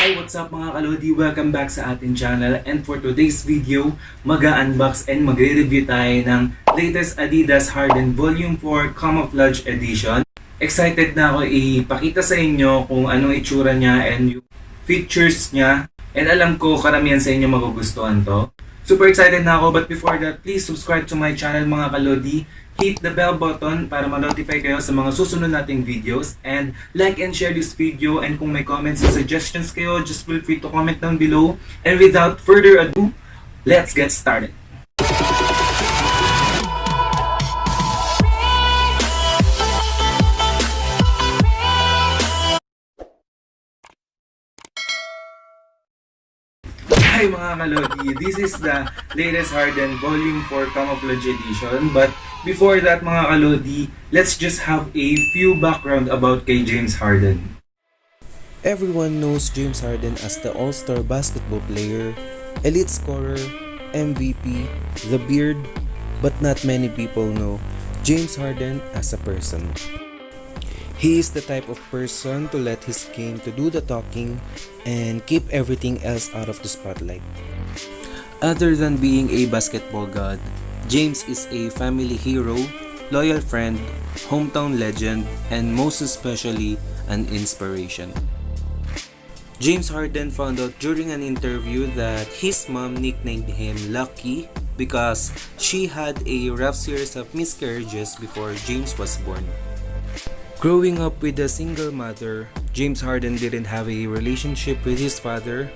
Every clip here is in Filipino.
Hi, what's up mga kalodi? Welcome back sa ating channel, and for today's video, mag-unbox and magre-review tayo ng latest Adidas Harden Vol.4 Camouflage Edition. Excited na ako ipakita sa inyo kung anong itsura niya and yung features niya, and alam ko karamihan sa inyo magugustuhan to. Super excited na ako, but before that, please subscribe to my channel mga kalodi. Hit the bell button para ma-notify kayo sa mga susunod nating videos, and like and share this video, and kung may comments and suggestions kayo, just feel free to comment down below. And without further ado, let's get started. Hi mga kalodi, this is the latest Harden Vol.4 Camouflage Edition. But before that mga kalodi, let's just have a few background about kay James Harden. Everyone knows James Harden as the all-star basketball player, elite scorer, MVP, the beard, but not many people know James Harden as a person. He is the type of person to let his game to do the talking and keep everything else out of the spotlight. Other than being a basketball god, James is a family hero, loyal friend, hometown legend, and most especially an inspiration. James Harden found out during an interview that his mom nicknamed him Lucky because she had a rough series of miscarriages before James was born. Growing up with a single mother, James Harden didn't have a relationship with his father.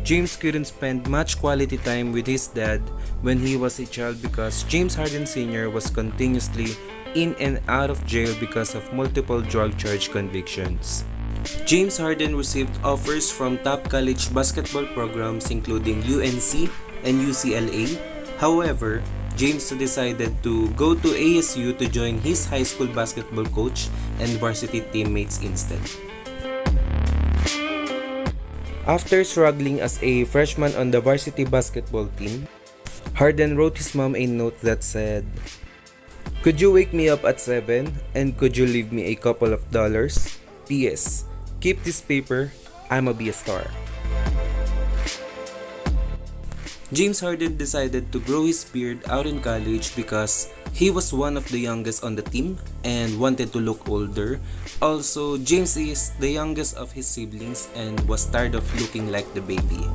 James couldn't spend much quality time with his dad when he was a child because James Harden Sr. was continuously in and out of jail because of multiple drug charge convictions. James Harden received offers from top college basketball programs including UNC and UCLA. However, James decided to go to ASU to join his high school basketball coach and varsity teammates instead. After struggling as a freshman on the varsity basketball team, Harden wrote his mom a note that said, "Could you wake me up at 7 and could you leave me a couple of dollars? P.S. Keep this paper, I'ma be a star." James Harden decided to grow his beard out in college because he was one of the youngest on the team and wanted to look older. Also, James is the youngest of his siblings and was tired of looking like the baby.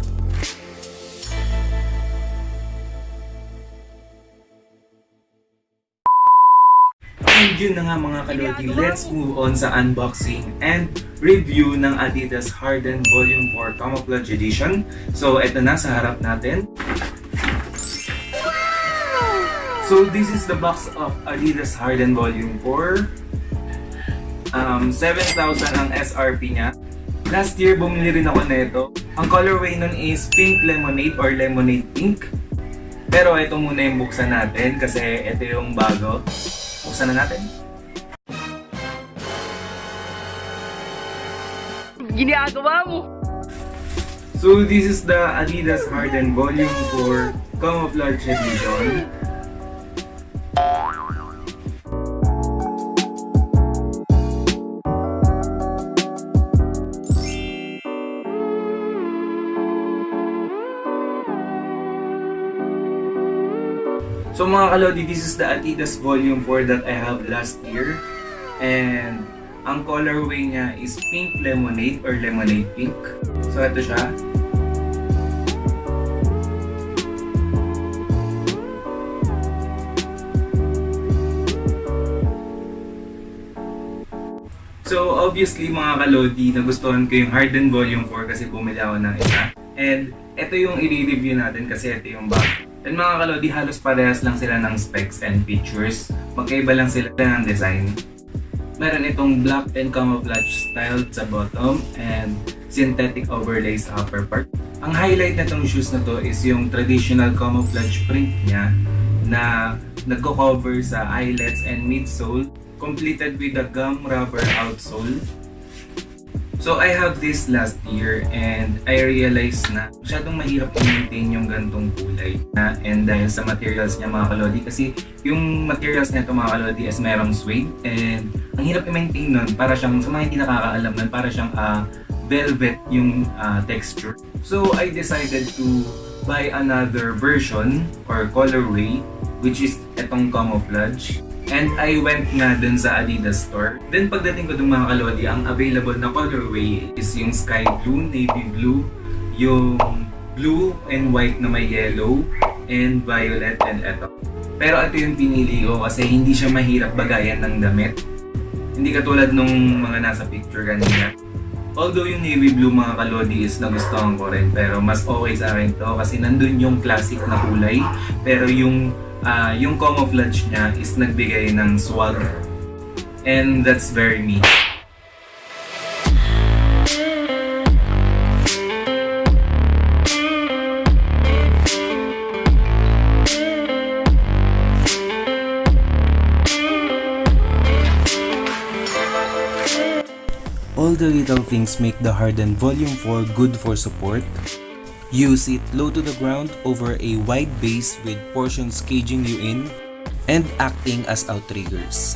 And yun na nga mga kalodi, let's move on sa unboxing and review ng Adidas Harden Vol.4 Camouflage Edition. So eto na sa harap natin. So this is the box of Adidas Harden Vol.4. 7,000 ang SRP niya. Last year bumili rin ako nito. Ang colorway nun is pink lemonade or lemonade pink. Pero ito muna yung buksan natin kasi ito yung bago. Buksan na natin. Ginagawa mo! So this is the Adidas Harden Vol.4 Camouflage Edition. So mga kalodi, this is the Adidas Vol.4 that I have last year, and ang colorway niya is pink lemonade or lemonade pink. So ito siya. So obviously mga kalodi, nagustuhan ko yung Harden Vol.4 kasi bumili ako ng isa. And ito yung i-review natin kasi ito yung bag. And mga kalodi, halos parehas lang sila ng specs and features. Magkaiba lang sila ng design. Meron itong black and camouflage style sa bottom and synthetic overlay sa upper part. Ang highlight na itong shoes na to is yung traditional camouflage print niya na nagko-cover sa eyelets and midsole, completed with a gum rubber outsole. So I have this last year and I realized na masyadong mahirap i-maintain yung gantong kulay. And dahil sa materials niya mga kalodi, kasi yung materials nito mga kalodi is merong suede and ang hirap i-maintain nun, para siyang, sa mga hindi nakakaalam nun, para siyang velvet yung texture. So I decided to buy another version or colorway, which is etong camouflage. And I went nga dun sa Adidas store. Then pagdating ko dun mga kalodi, ang available na colorway is yung sky blue, navy blue, yung blue and white na may yellow, and violet and eto. Pero ito yung pinili ko kasi hindi siya mahirap bagayan ng damit. Hindi katulad nung mga nasa picture kanina. Although yung navy blue mga kalodi is nagustuhan ko rin, pero mas okay sa akin to kasi nandun yung classic na kulay, pero yung camouflage niya is nagbigay ng swag, and that's very me. All the little things make the Harden Vol.4 good for support. Use it low to the ground over a wide base with portions caging you in and acting as outriggers.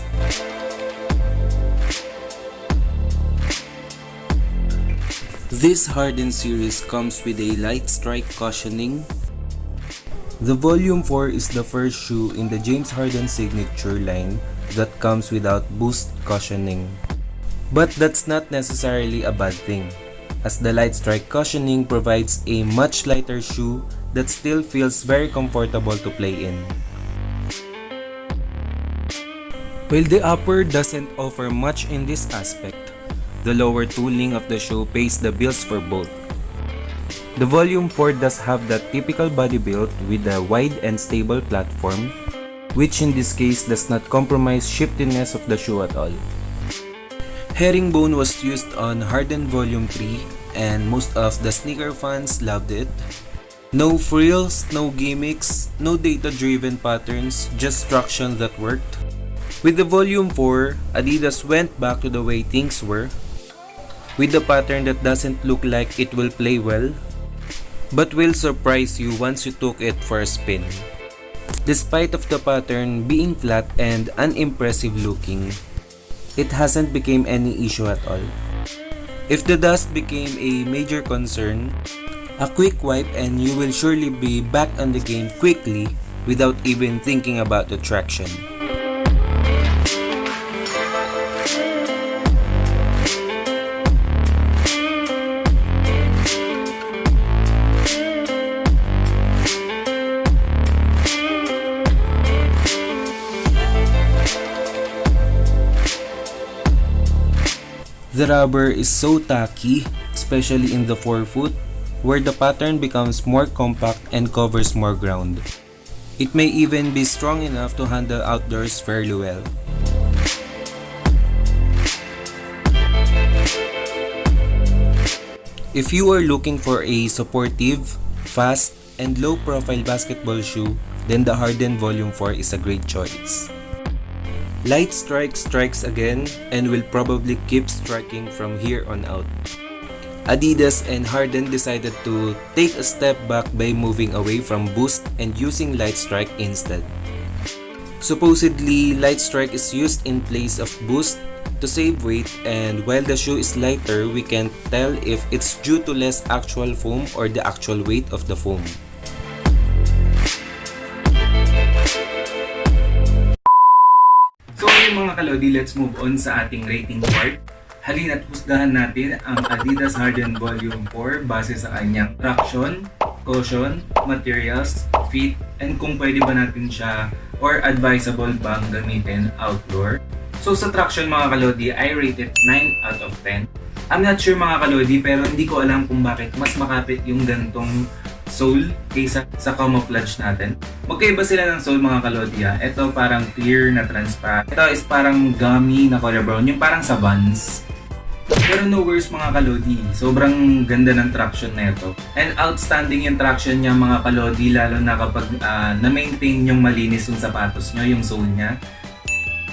This Harden series comes with a light strike cushioning. The Vol.4 is the first shoe in the James Harden signature line that comes without boost cushioning. But that's not necessarily a bad thing, as the light strike cushioning provides a much lighter shoe that still feels very comfortable to play in. While the upper doesn't offer much in this aspect, the lower tooling of the shoe pays the bills for both. The Vol.4 does have that typical body build with a wide and stable platform, which in this case does not compromise shiftiness of the shoe at all. Herringbone was used on Harden Vol.3 and most of the sneaker fans loved it. No frills, no gimmicks, no data-driven patterns, just traction that worked. With the Vol.4, Adidas went back to the way things were, with a pattern that doesn't look like it will play well, but will surprise you once you took it for a spin. Despite of the pattern being flat and unimpressive looking, it hasn't become any issue at all. If the dust became a major concern, a quick wipe and you will surely be back on the game quickly without even thinking about the traction. The rubber is so tacky, especially in the forefoot, where the pattern becomes more compact and covers more ground. It may even be strong enough to handle outdoors fairly well. If you are looking for a supportive, fast, and low-profile basketball shoe, then the Harden Vol.4 is a great choice. Light strike strikes again and will probably keep striking from here on out. Adidas and Harden decided to take a step back by moving away from boost and using light strike instead. Supposedly, light strike is used in place of boost to save weight, and while the shoe is lighter, we can't tell if it's due to less actual foam or the actual weight of the foam. So ayun mga kalodi, let's move on sa ating rating part. Halina't husgahan natin ang Adidas Harden Vol.4 base sa kanyang traction, cushion, materials, fit, and kung pwede ba natin siya or advisable bang gamitin outdoor. So sa traction mga kalodi, I rate it 9 out of 10. I'm not sure mga kalodi, pero hindi ko alam kung bakit mas makapit yung gantong sole kaysa sa camouflage natin. Magkaiba sila ng sole mga kalodi ha. Ito parang clear na transparent. Ito is parang gummy na color brown, yung parang sa Vans. Pero no worries mga kalodi, sobrang ganda ng traction na ito. And outstanding yung traction niya mga kalodi, lalo na kapag na-maintain yung malinis yung sapatos nyo, yung sole niya.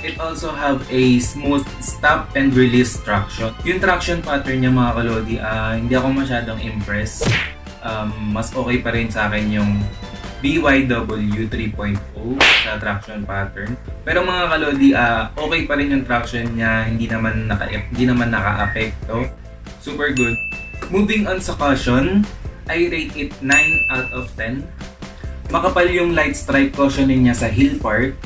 It also have a smooth stop and release traction. Yung traction pattern niya mga kalodi, hindi ako masyadong impressed. Mas okay pa rin sa akin yung BYW 3.0 sa traction pattern. Pero mga kalodi, okay pa rin yung traction niya, hindi naman naka-apekto. Super good. Moving on sa cushion, I rate it 9 out of 10. Makapal yung light stripe cushioning niya sa heel part.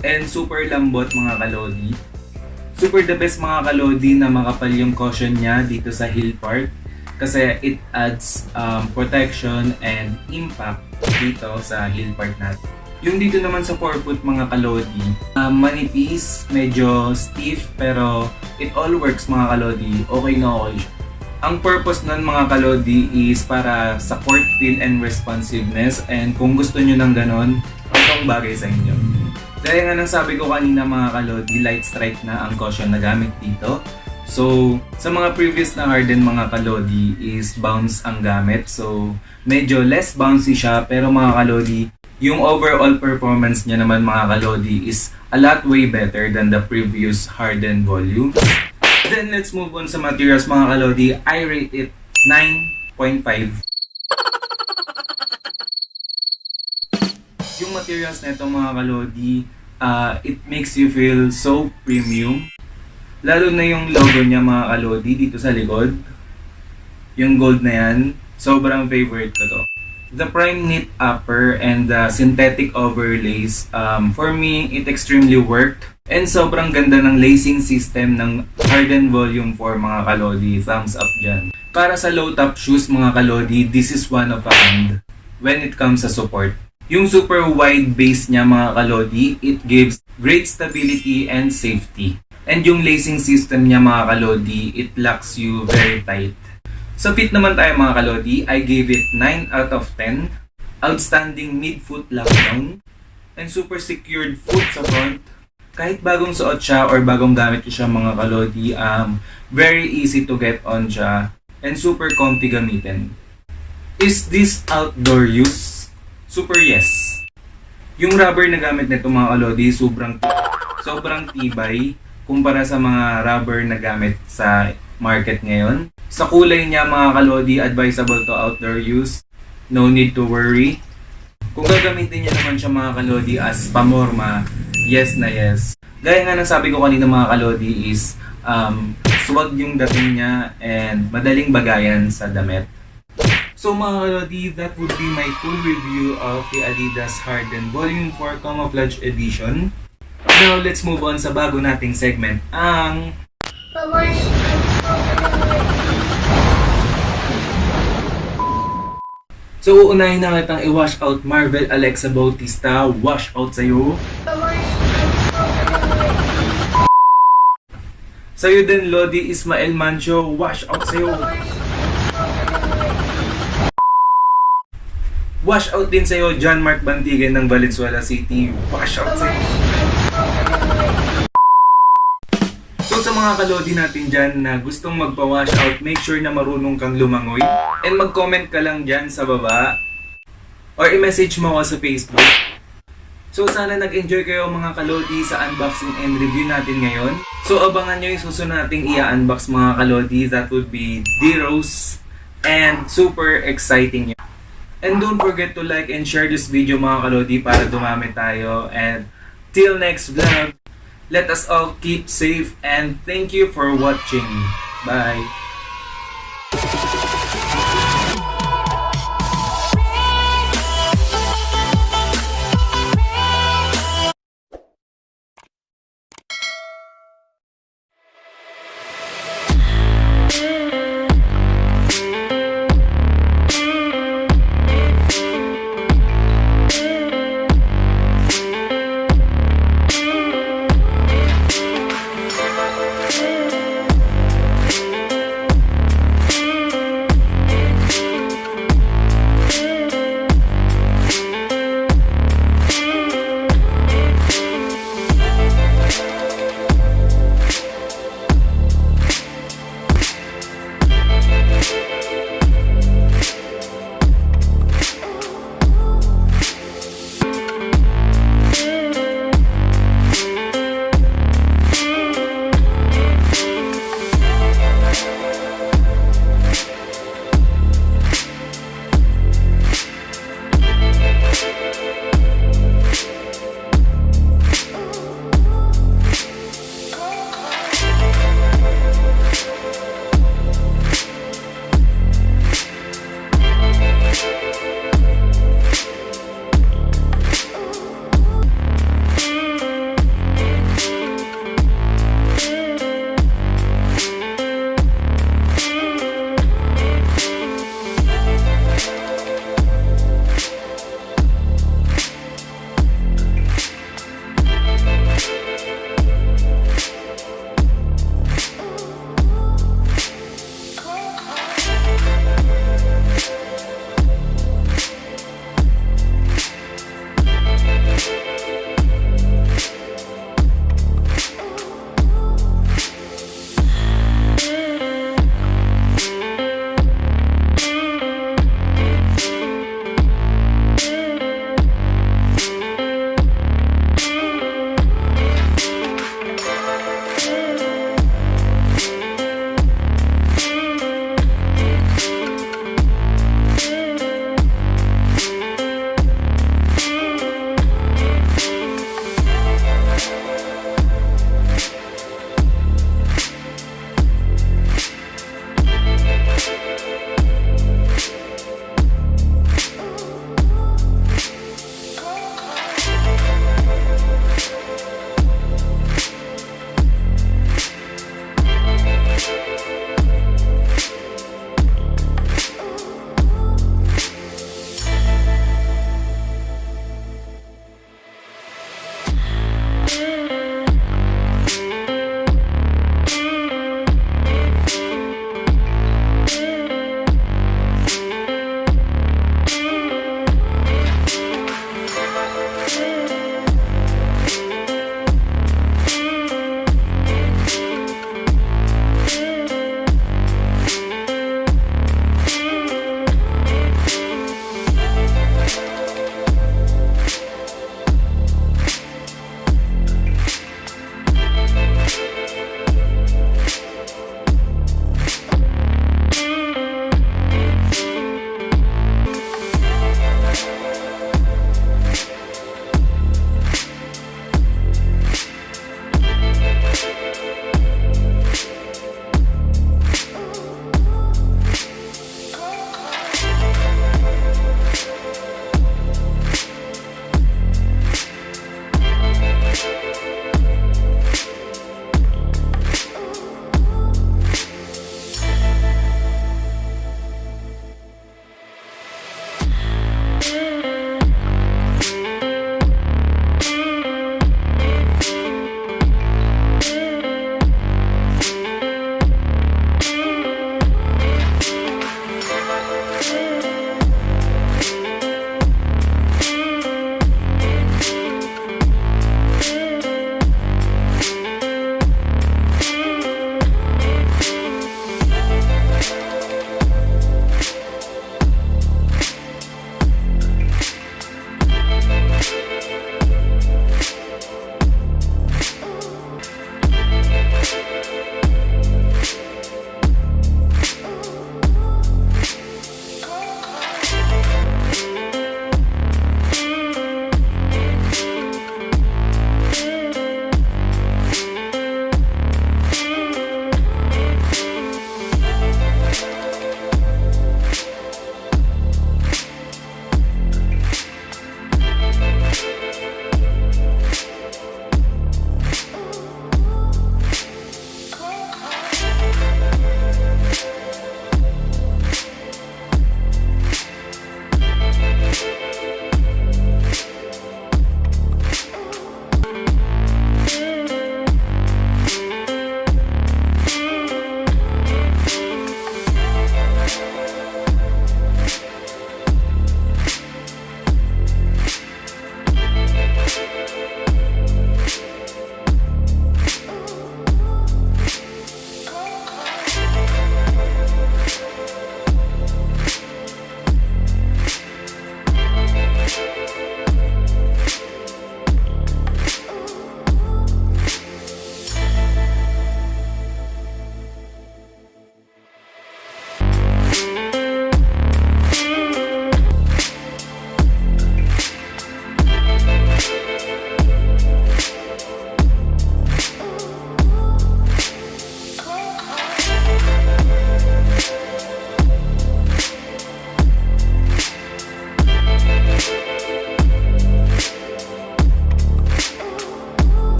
And super lambot mga kalodi. Super the best mga kalodi na makapal yung cushion niya dito sa heel part. Kasi it adds protection and impact dito sa heel part natin. Yung dito naman sa forefoot mga kalodi, manipis, medyo stiff, pero it all works mga kalodi. Okay na okay. Ang purpose nun mga kalodi is para sa court feel and responsiveness, and kung gusto nyo ng ganon, itong bagay sa inyo. Dahil nga nang sabi ko kanina mga kalodi, light stripe na ang cushion na gamit dito. So, sa mga previous na Harden mga kalodi is bounce ang gamit. So, medyo less bouncy siya, pero mga kalodi, yung overall performance niya naman mga kalodi is a lot way better than the previous Harden volume. Then let's move on sa materials mga kalodi. I rate it 9.5. Yung materials nito mga kalodi, it makes you feel so premium. Lalo na yung logo niya mga kalodi dito sa likod. Yung gold na yan, sobrang favorite ko to. The prime knit upper and the synthetic overlays, for me, it extremely worked. And sobrang ganda ng lacing system ng Harden Vol.4 mga kalodi. Thumbs up dyan. Para sa low top shoes mga kalodi, this is one of a kind when it comes sa support. Yung super wide base niya mga kalodi, it gives great stability and safety. And yung lacing system niya mga kalodi, it locks you very tight. Sa fit naman tayo mga kalodi, I gave it 9 out of 10. Outstanding mid-foot lockdown. And super secured foot sa front. Kahit bagong suot siya or bagong gamit siya mga kalodi, very easy to get on siya. And super comfy gamitin. Is this outdoor use? Super yes. Yung rubber na gamit nito mga kalodi, sobrang tibay kumpara sa mga rubber na gamit sa market ngayon. Sa kulay niya mga kalodi, advisable to outdoor use. No need to worry. Kung gagamitin niya naman siya mga kalodi as pamorma, yes na yes. Gaya nga ng sabi ko kanina mga kalodi is swag yung dating niya and madaling bagayan sa damit. So mga kalodi, that would be my full review of the Adidas Harden Vol.4 Camouflage Edition. Now let's move on sa bago nating segment, ang So, uunahin na kitang i-wash out Marvel Alexa Bautista. Wash out sa'yo. Sa'yo din, Lodi Ismael Mancho. Wash out sa'yo. Wash out din sa'yo, John Mark Bantigan ng Valenzuela City. Wash out sa'yo. So sa mga kalodi natin dyan na gustong magpa-wash out, make sure na marunong kang lumangoy. And mag-comment ka lang dyan sa baba. Or i-message mo ako sa Facebook. So sana nag-enjoy kayo mga kalodi sa unboxing and review natin ngayon. So abangan nyo yung susunod nating i-unbox mga kalodi. That would be D-Rose. And super exciting yun. And don't forget to like and share this video mga kalodi para dumami tayo. And till next vlog. Let us all keep safe and thank you for watching. Bye!